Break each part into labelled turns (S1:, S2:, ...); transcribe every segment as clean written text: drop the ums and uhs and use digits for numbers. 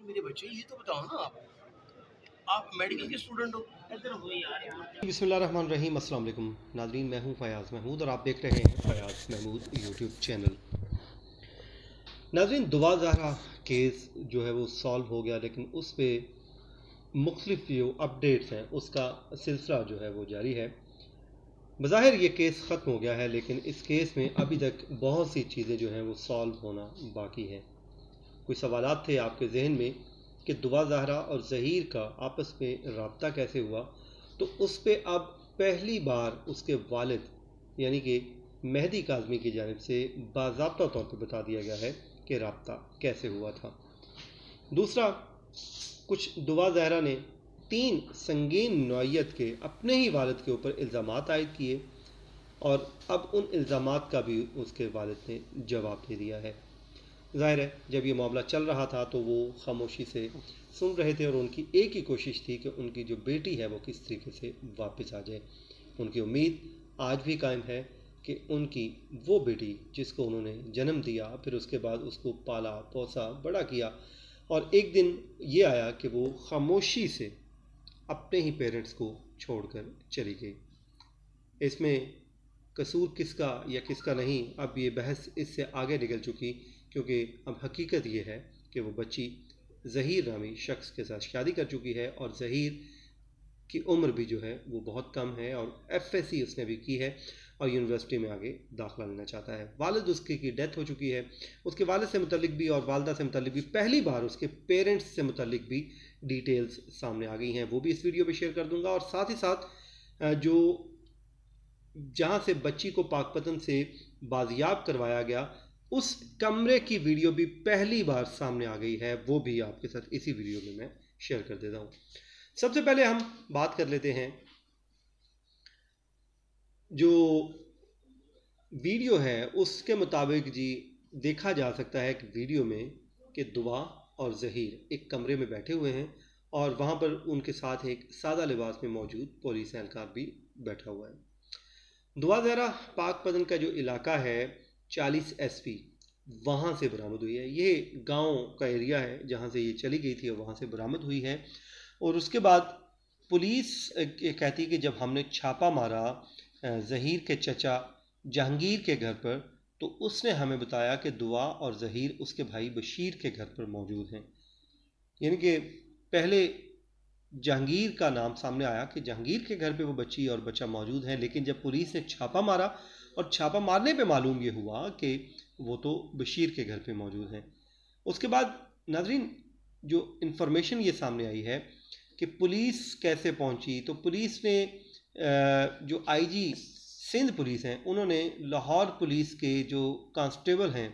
S1: मेरे बच्चे, ये तो बताओ ना आप मेडिकल के स्टूडेंट हो। इधर हो यार।
S2: बिस्मिल्लाहिर्रहमानिर्रहीम। अस्सलाम वालेकुम नाज़रीन, मैं हूं फ़याज़ महमूद और आप देख रहे हैं फ़याज़ महमूद यूट्यूब चैनल। नाज़रीन, दुआ ज़हरा केस जो है वो सॉल्व हो गया, लेकिन उस पर मुख्तलिफ जो अपडेट्स हैं उसका सिलसिला जो है वो जारी है। बज़ाहिर ये केस ख़त्म हो गया है, लेकिन इस केस में अभी तक बहुत सी चीज़ें जो हैं वो सॉल्व होना बाकी हैं। कुछ सवालात थे आपके जहन में कि दुआ ज़हरा और ज़हीर का आपस में रब्ता कैसे हुआ, तो उस पर अब पहली बार उसके वालिद यानी कि मेहदी काज़मी की जानिब से बाज़ाब्ता तौर पर बता दिया गया है कि रब्ता कैसे हुआ था। दूसरा, कुछ दुआ ज़हरा ने 3 संगीन नौइयत के अपने ही वालिद के ऊपर इल्ज़ामात आयद किए और अब उन इल्ज़ामात का भी उसके वालिद ने जवाब दे दिया है। ज़ाहिर है, जब ये मामला चल रहा था तो वो खामोशी से सुन रहे थे और उनकी एक ही कोशिश थी कि उनकी जो बेटी है वो किस तरीके से वापस आ जाए। उनकी उम्मीद आज भी कायम है कि उनकी वो बेटी जिसको उन्होंने जन्म दिया, फिर उसके बाद उसको पाला पोसा बड़ा किया, और एक दिन ये आया कि वो खामोशी से अपने ही पेरेंट्स को छोड़कर चली गई। इसमें कसूर किसका या किसका नहीं, अब ये बहस इससे आगे निकल चुकी, क्योंकि अब हकीकत ये है कि वो बच्ची ज़हीर नामी शख्स के साथ शादी कर चुकी है और ज़हीर की उम्र भी जो है वो बहुत कम है और FSC उसने भी की है और यूनिवर्सिटी में आगे दाखिला लेना चाहता है। वालिद उसकी की डेथ हो चुकी है। उसके वालिद से मुतल्लिक भी और वालदा से मुतल्लिक भी पहली बार उसके पेरेंट्स से मुतल्लिक भी डिटेल्स सामने आ गई हैं, वो भी इस वीडियो में शेयर कर दूंगा। और साथ ही साथ जो जहाँ से बच्ची को पाकपतन से बाजियाब करवाया गया उस कमरे की वीडियो भी पहली बार सामने आ गई है, वो भी आपके साथ इसी वीडियो में मैं शेयर कर देता हूँ। सबसे पहले हम बात कर लेते हैं, जो वीडियो है उसके मुताबिक जी देखा जा सकता है कि वीडियो में कि दुआ और ज़हीर एक कमरे में बैठे हुए हैं और वहाँ पर उनके साथ एक सादा लिबास में मौजूद पुलिस एहलकार भी बैठा हुआ है। दुआ ज़हरा पाकपतन का जो इलाका है 40 SP वहाँ से बरामद हुई है। ये गांव का एरिया है जहाँ से ये चली गई थी और वहाँ से बरामद हुई है। और उसके बाद पुलिस कहती है कि जब हमने छापा मारा ज़हीर के चचा जहांगीर के घर पर, तो उसने हमें बताया कि दुआ और ज़हीर उसके भाई बशीर के घर पर मौजूद हैं। यानी कि पहले जहांगीर का नाम सामने आया कि जहांगीर के घर पे वो बच्ची और बच्चा मौजूद हैं, लेकिन जब पुलिस ने छापा मारा और छापा मारने पे मालूम ये हुआ कि वो तो बशीर के घर पे मौजूद हैं। उसके बाद नाज़रीन, जो इन्फॉर्मेशन ये सामने आई है कि पुलिस कैसे पहुंची, तो पुलिस ने जो IG सिंध पुलिस हैं उन्होंने लाहौर पुलिस के जो कांस्टेबल हैं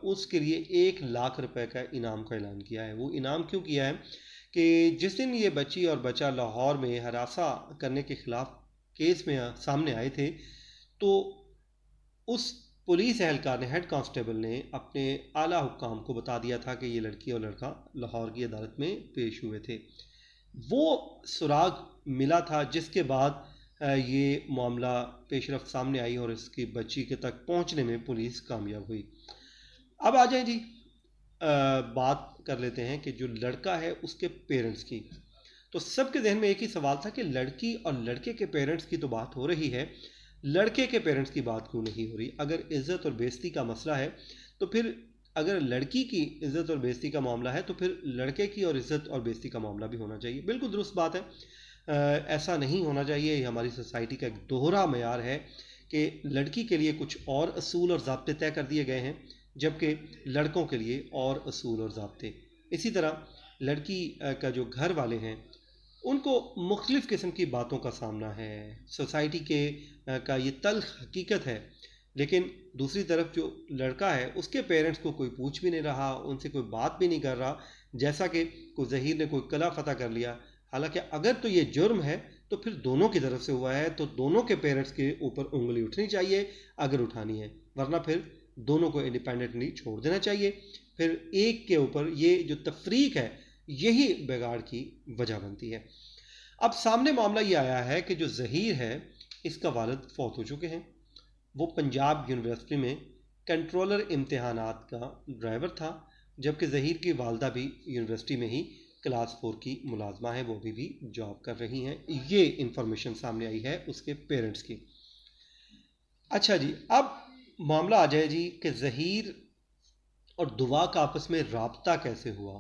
S2: उसके लिए 1 लाख रुपए का इनाम का ऐलान किया है। वो इनाम क्यों किया है कि जिस दिन ये बच्ची और बच्चा लाहौर में हरासा करने के ख़िलाफ़ केस में सामने आए थे, तो उस पुलिस एहलकार ने, हेड कांस्टेबल ने अपने आला हुक्काम को बता दिया था कि ये लड़की और लड़का लाहौर की अदालत में पेश हुए थे। वो सुराग मिला था जिसके बाद ये मामला पेशरफ्त सामने आई और इसकी बच्ची के तक पहुंचने में पुलिस कामयाब हुई। अब आ जाएं जी, बात कर लेते हैं कि जो लड़का है उसके पेरेंट्स की। तो सबके जहन में एक ही सवाल था कि लड़की और लड़के के पेरेंट्स की तो बात हो रही है, लड़के के पेरेंट्स की बात क्यों नहीं हो रही? अगर इज़्ज़त और बेइज्जती का मसला है तो फिर, अगर लड़की की इज़्ज़त और बेइज्जती का मामला है तो फिर लड़के की और इज़्ज़त और बेइज्जती का मामला भी होना चाहिए। बिल्कुल दुरुस्त बात है, ऐसा नहीं होना चाहिए। ये हमारी सोसाइटी का एक दोहरा मयार है कि लड़की के लिए कुछ और असूल और ज़ाब्ते तय कर दिए गए हैं, जबकि लड़कों के लिए और असूल और ज़ाब्ते। इसी तरह लड़की का जो घर वाले हैं उनको मुख्तलिफ़ किस्म की बातों का सामना है, सोसाइटी के का ये तल्ख हकीकत है। लेकिन दूसरी तरफ जो लड़का है उसके पेरेंट्स को कोई पूछ भी नहीं रहा, उनसे कोई बात भी नहीं कर रहा, जैसा कि कोई ज़हीर ने कोई कला फ़तह कर लिया। हालांकि अगर तो ये जुर्म है तो फिर दोनों की तरफ से हुआ है, तो दोनों के पेरेंट्स के ऊपर उंगली उठनी चाहिए अगर उठानी है, वरना फिर दोनों को इंडिपेंडेंटली छोड़ देना चाहिए। फिर एक के ऊपर ये जो तफरीक है यही बिगाड़ की वजह बनती है। अब सामने मामला ये आया है कि जो ज़हीर है इसका वालिद फौत हो चुके हैं। वो पंजाब यूनिवर्सिटी में कंट्रोलर इम्तिहानात का ड्राइवर था। जबकि ज़हीर की वालदा भी यूनिवर्सिटी में ही क्लास 4 की मुलाजमा है, वो भी जॉब कर रही हैं। ये इंफॉर्मेशन सामने आई है उसके पेरेंट्स की। अच्छा जी, अब मामला आ जाए जी कि ज़हीर और दुआ का आपस में राब्ता कैसे हुआ।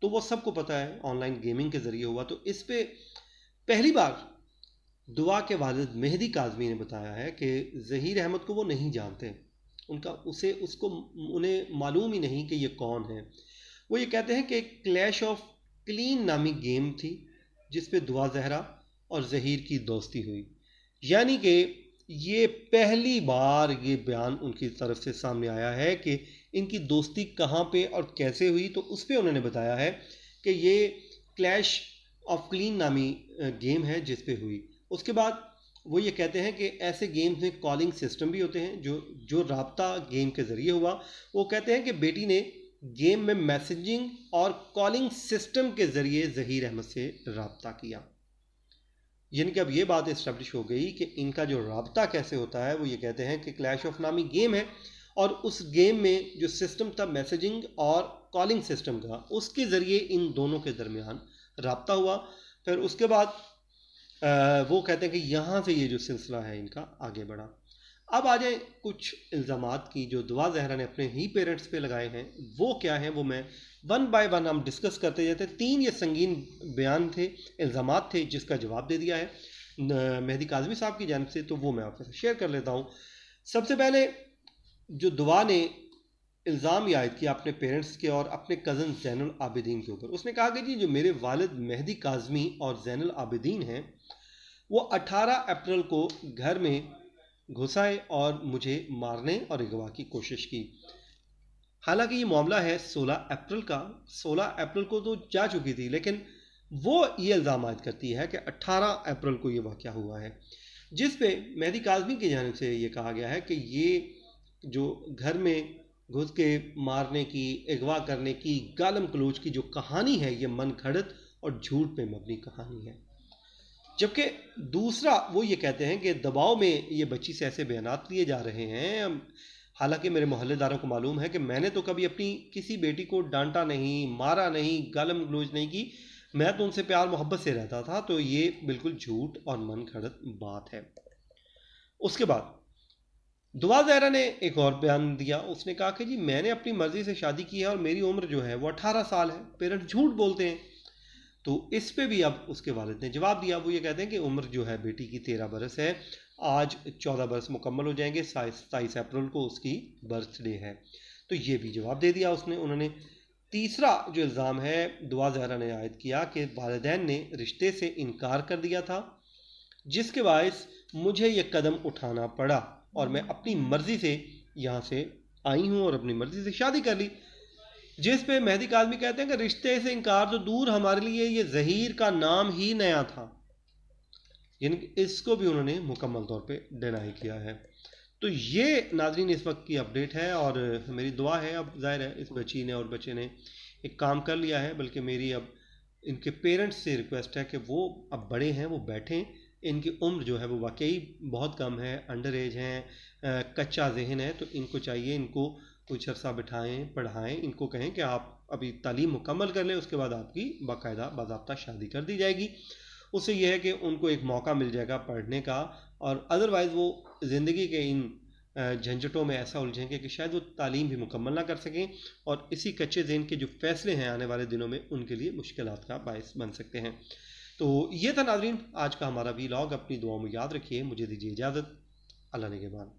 S2: तो वो सबको पता है, ऑनलाइन गेमिंग के ज़रिए हुआ। तो इस पे पहली बार दुआ के वालिद मेहदी काज़मी ने बताया है कि ज़हीर अहमद को वो नहीं जानते, उन्हें मालूम ही नहीं कि ये कौन है। वो ये कहते हैं कि एक क्लैश ऑफ क्लीन नामी गेम थी जिस पे दुआ ज़हरा और ज़हीर की दोस्ती हुई। यानी कि ये पहली बार ये बयान उनकी तरफ से सामने आया है कि इनकी दोस्ती कहाँ पे और कैसे हुई। तो उस पर उन्होंने बताया है कि ये क्लैश ऑफ क्लीन नामी गेम है जिस पे हुई। उसके बाद वो ये कहते हैं कि ऐसे गेम्स में कॉलिंग सिस्टम भी होते हैं जो राब्ता गेम के ज़रिए हुआ। वो कहते हैं कि बेटी ने गेम में मैसेजिंग और कॉलिंग सिस्टम के ज़रिए ज़हीर अहमद से राब्ता किया। यानी कि अब ये बात इस्टेब्लिश हो गई कि इनका जो राब्ता कैसे होता है। वो ये कहते हैं कि क्लैश ऑफ नामी गेम है और उस गेम में जो सिस्टम था मैसेजिंग और कॉलिंग सिस्टम का, उसके ज़रिए इन दोनों के दरमियान राब्ता हुआ। फिर उसके बाद वो कहते हैं कि यहाँ से ये जो सिलसिला है इनका आगे बढ़ा। अब आ जाए कुछ इल्ज़ामात की जो दुआ ज़हरा ने अपने ही पेरेंट्स पे लगाए हैं। वो क्या हैं वो मैं वन बाय वन हम डिस्कस करते जाते। 3 ये संगीन बयान थे, इल्ज़ामात थे, जिसका जवाब दे दिया है मेहदी काज़मी साहब की जानिब से। तो वो मैं आपके साथ शेयर कर लेता हूँ। सबसे पहले जो दुआ ने इल्ज़ाम आयद किया अपने पेरेंट्स के और अपने कज़न ज़ैनुल आबिदीन के ऊपर, उसने कहा कि जी जो मेरे वालिद मेहदी काज़मी और ज़ैनुल आबिदीन हैं वो 18 अप्रैल को घर में घुस आए और मुझे मारने और अगवा की कोशिश की। हालांकि ये मामला है 16 अप्रैल का, 16 अप्रैल को तो जा चुकी थी, लेकिन वो ये इल्ज़ाम आयद करती है कि 18 अप्रैल को ये वाक़या हुआ है, जिस पे मेहदी काज़मी की जानिब से ये कहा गया है कि ये जो घर में घुस के मारने की, अगवा करने की, गालम गलोच की जो कहानी है ये मन घड़त और झूठ पे मबनी कहानी है। जबकि दूसरा वो ये कहते हैं कि दबाव में ये बच्ची से ऐसे बयानात लिए जा रहे हैं। हालांकि मेरे मोहल्लेदारों को मालूम है कि मैंने तो कभी अपनी किसी बेटी को डांटा नहीं, मारा नहीं, गालम गलोच नहीं की, मैं तो उनसे प्यार मोहब्बत से रहता था। तो ये बिल्कुल झूठ और मन घड़त बात है। उसके बाद दुआ ज़हरा ने एक और बयान दिया। उसने कहा कि जी मैंने अपनी मर्ज़ी से शादी की है और मेरी उम्र जो है वो 18 साल है। पेरेंट्स झूठ बोलते हैं। तो इस पे भी अब उसके वालिद ने जवाब दिया। वो ये कहते हैं कि उम्र जो है बेटी की 13 बरस है, आज 14 बरस मुकम्मल हो जाएंगे, 27 अप्रैल को उसकी बर्थडे है। तो ये भी जवाब दे दिया उन्होंने। तीसरा जो इल्ज़ाम है दुआ ज़हरा ने आयद किया कि वालिदैन ने रिश्ते से इनकार कर दिया था, जिसके बायस मुझे ये कदम उठाना पड़ा और मैं अपनी मर्ज़ी से यहाँ से आई हूँ और अपनी मर्ज़ी से शादी कर ली। जिस पे मेहदी काज़मी कहते हैं कि रिश्ते से इनकार तो दूर, हमारे लिए ये ज़हीर का नाम ही नया था। यानी इसको भी उन्होंने मुकम्मल तौर पे डिनाई किया है। तो ये नाज़रीन इस वक्त की अपडेट है और मेरी दुआ है, अब ज़ाहिर है इस बच्ची ने और बच्चे ने एक काम कर लिया है, बल्कि मेरी अब इनके पेरेंट्स से रिक्वेस्ट है कि वो अब बड़े हैं, वो बैठें। इनकी उम्र जो है वो वाकई बहुत कम है, अंडर एज हैं, कच्चा जहन है। तो इनको चाहिए, इनको कुछ अर्सा बिठाएं, पढ़ाएं, इनको कहें कि आप अभी तालीम मुकम्मल कर लें, उसके बाद आपकी बाकायदा बाज़ाब्ता शादी कर दी जाएगी। उससे यह है कि उनको एक मौका मिल जाएगा पढ़ने का, और अदरवाइज़ वो ज़िंदगी के इन झंझटों में ऐसा उलझेंगे कि शायद वो तालीम भी मुकम्मल ना कर सकें, और इसी कच्चे ज़हन के जो फ़ैसले हैं आने वाले दिनों में उनके लिए मुश्किलात का बायस बन सकते हैं। तो ये था नाज़रीन आज का हमारा व्लॉग। अपनी दुआओं में याद रखिए। मुझे दीजिए इजाज़त। अल्लाह निगहबान।